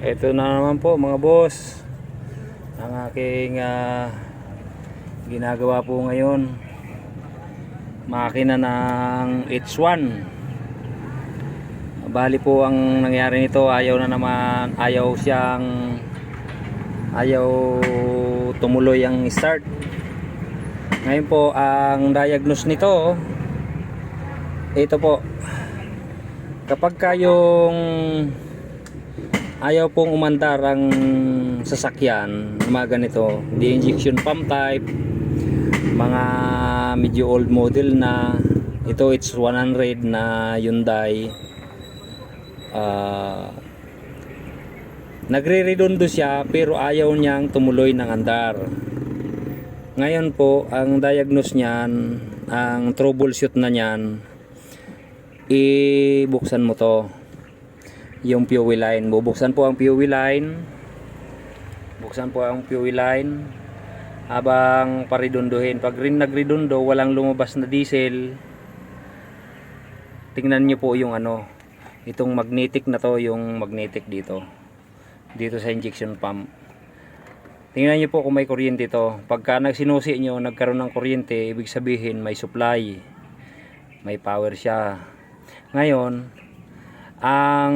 Ito na naman po mga boss ang aking ginagawa po ngayon. Makina ng H1. Bali po ang nangyari nito, ayaw tumuloy ang start. Ngayon po ang diagnose nito, ito po, kapag kayong ayaw pong umandar ang sasakyan, mga ganito, di injection pump type, mga medyo old model na, ito it's 100 na Hyundai, nagre-redondo siya pero ayaw niyang tumuloy ng andar. Ngayon po ang diagnose niyan, ang troubleshoot na niyan, ibuksan mo to, yung fuel line. Bubuksan po ang fuel line, habang paridunduhin. Pag rin nagredundo, walang lumabas na diesel, tingnan nyo po yung itong magnetic na to, yung magnetic dito sa injection pump. Tingnan nyo po kung may kuryente to. Pagka nagsinusi nyo, nagkaroon ng kuryente, ibig sabihin may supply, may power siya. Ngayon ang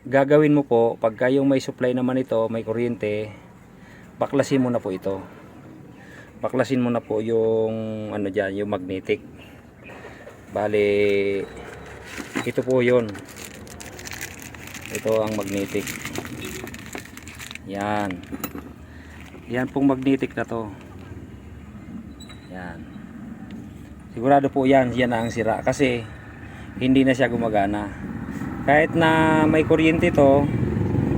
gagawin mo po, pagka yung may supply naman ito, may kuryente, baklasin mo na po ito. Baklasin mo na po yung dyan, yung magnetic. Bali, ito po yun. Ito ang magnetic. Yan. Yan pong magnetic na to. Yan. Sigurado po yan na ang sira kasi hindi na siya gumagana. Kahit na may kuryente to,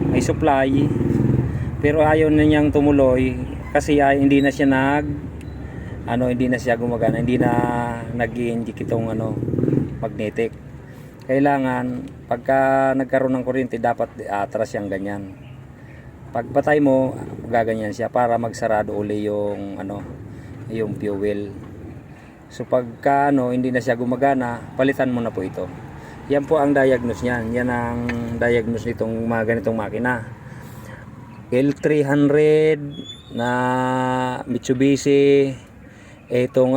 may supply, pero ayaw na niyang tumuloy kasi hindi na siya hindi na siya gumagana, hindi na nag-i-inject itong magnetic. Kailangan pagka nagkaroon ng kuryente, dapat atras siyang ganyan. Pagpatay mo, gaganyan siya para magsarado uli yung yung fuel. So pagka hindi na siya gumagana, palitan mo na po ito. Yan po ang diagnose niyan. Yan ang diagnose nitong mga ganitong makina. L300 na Mitsubishi, itong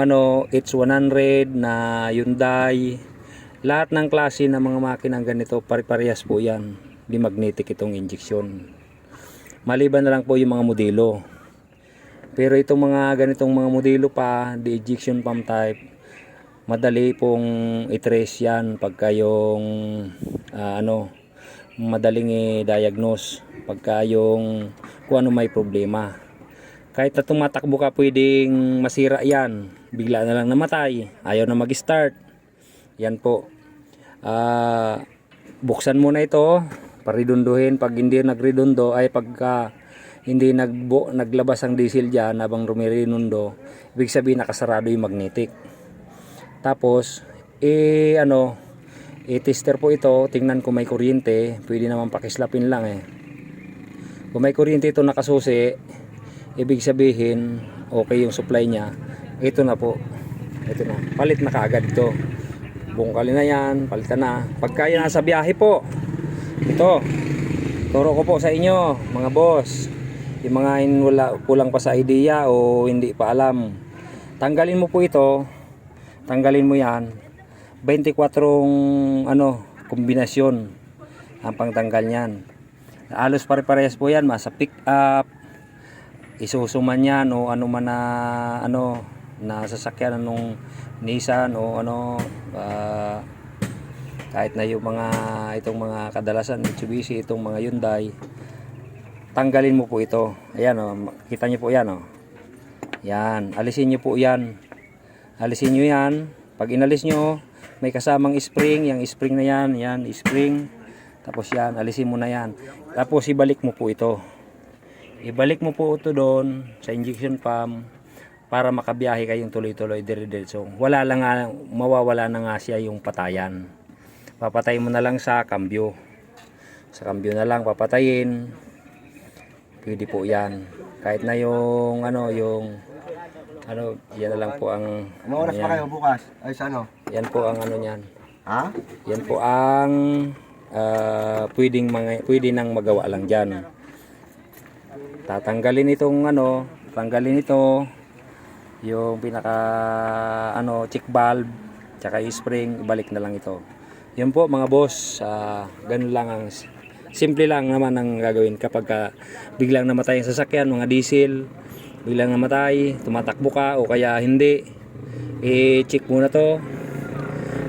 H100 na Hyundai, lahat ng klase ng mga makina ganito, pare-parehas po yan. Di magnetic itong injection. Maliban na lang po yung mga modelo. Pero itong mga ganitong mga modelo pa, the ejection pump type, madali pong i-trace yan pagka yung madaling i-diagnose pagka yung kung ano may problema. Kahit na tumatakbo ka, pwedeng masira yan, bigla na lang namatay, ayaw na mag-start. Yan po. Buksan mo na ito, paridunduhin. Pag hindi nagredundo, ay pagka hindi naglabas ang diesel dyan habang rumirinundo, ibig sabihin nakasarado yung magnetic. Tapos i-tester po ito, tingnan kung may kuryente. Pwede naman pakislapin lang Kung may kuryente ito nakasusi, ibig sabihin okay yung supply niya. Ito na po, ito na, palit na kaagad ito. Bungkalin na yan, palitan na. Pagka yan nasa biyahe po, ito turo ko po sa inyo mga boss, yung mga kulang pa sa idea o hindi pa alam, tanggalin mo po ito. Tanggalin mo yan, 24 kombinasyon ang pangtanggal niyan. Halos pare-parehas po yan, masa pick up, isusuman yan o man na sasakyan ng Nissan o kahit na yung itong mga kadalasan Mitsubishi, itong mga Hyundai, tanggalin mo po ito. Ayan kita nyo po yan yan, alisin nyo po yan. Alisin nyo yan. Pag inalis nyo, may kasamang spring. Yung spring na yan, spring. Tapos yan, alisin mo na yan. Tapos ibalik mo po ito. Ibalik mo po ito doon sa injection pump para makabiyahe kayong tuloy-tuloy, dire-diretso. Mawawala na nga siya yung patayan. Papatay mo na lang sa cambio. Sa cambio na lang papatayin. Pwede po yan. Kahit na yung yan na lang po ang Ano oras pa kayo bukas? Ay sa yan po ang niyan. Ha? Yan po ang pwede nang magawa lang dyan. Tatanggalin itong tanggalin ito, yung pinaka check valve, tsaka yung spring, ibalik na lang ito. Yun po mga boss, ganun lang ang simple lang naman ang gagawin kapag biglang namatay ang sasakyan, mga diesel, biglang namatay, tumatakbo ka o kaya hindi, i-check muna to.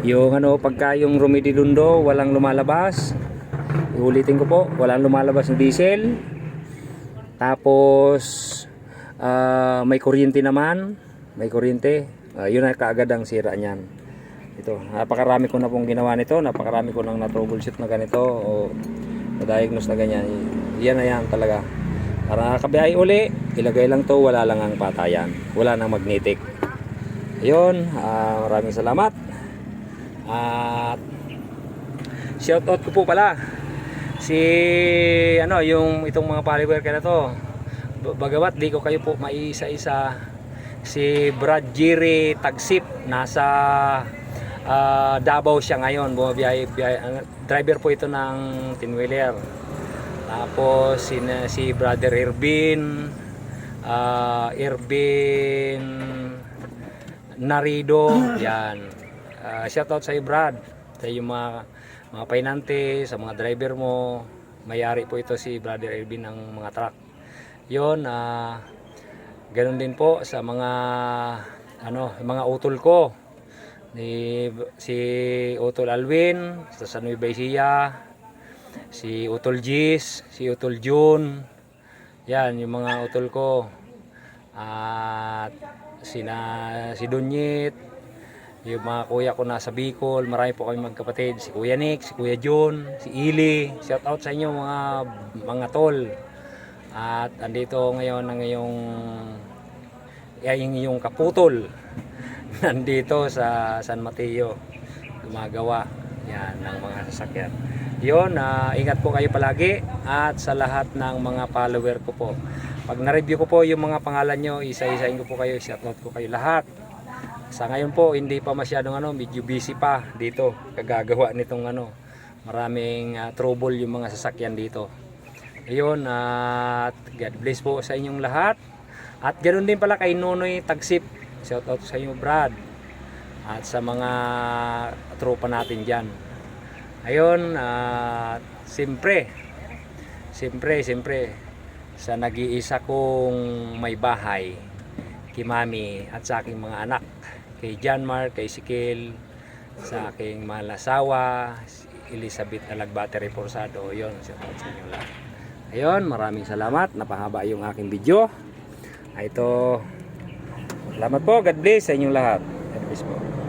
Yung pagka yung rumidilundo, walang lumalabas, ulitin ko po, walang lumalabas ng diesel. Tapos may kuryente naman, may kuryente, yun na kaagad ang sira niyan. Ito, napakarami ko na pong ginawa nito, napakarami ko nang na-troubleshoot na ganito o na-diagnose na ganyan. Yan na yan talaga. Para nakabiyahe uli, ilagay lang to, wala lang ang patayan, wala nang magnetic. Ayun, maraming salamat. At shoutout ko po pala si yung itong mga polyworker na to. Bagamat di ko kayo po maiisa-isa, si Brad Jerry Tagsip, nasa Davao siya ngayon, bumabiyahe, driver po ito ng tinwheeler. Tapos si Brother Irvin Narido, yan. Shoutout sa iyo Brad, sa yung mga painante, sa mga driver mo. Mayari po ito si Brother Irvin ng mga truck. Yun, ganun din po sa mga utol ko. Si Utol Alwin sa San Nueva Ecija, si Utol Gis, si Utol June. Yan yung mga utol ko. At si Dunyit, yung mga kuya ko nasa Bicol, marami po kami magkapatid, si Kuya Nick, si Kuya John, si Ili. Shout out sa inyo mga tol. At andito ngayon ang iyong kaputol nandito sa San Mateo, gumagawa yan ng mga sasakyan. Yun, ingat po kayo palagi at sa lahat ng mga follower ko po. Pag na-review ko po yung mga pangalan nyo, isa-isain ko po kayo, shoutout ko kayo lahat. Sa ngayon po, hindi pa masyadong medyo busy pa dito, kagagawa nitong maraming trouble yung mga sasakyan dito. Ayun, at God bless po sa inyong lahat. At ganoon din pala kay Nonoy Tagsip, shoutout sa inyo Brad, at sa mga tropa natin dyan. Ayun, siyempre sa nag-iisa kong may bahay, kay Mami at sa aking mga anak, kay John Mark, kay Sikil, sa aking malasawa, Elizabeth Alagbate Reforzado. Yun, shoutout sa inyo lahat. Ayun, maraming salamat, napahaba yung aking video. Ito, salamat po, God bless sa inyong lahat. God bless po.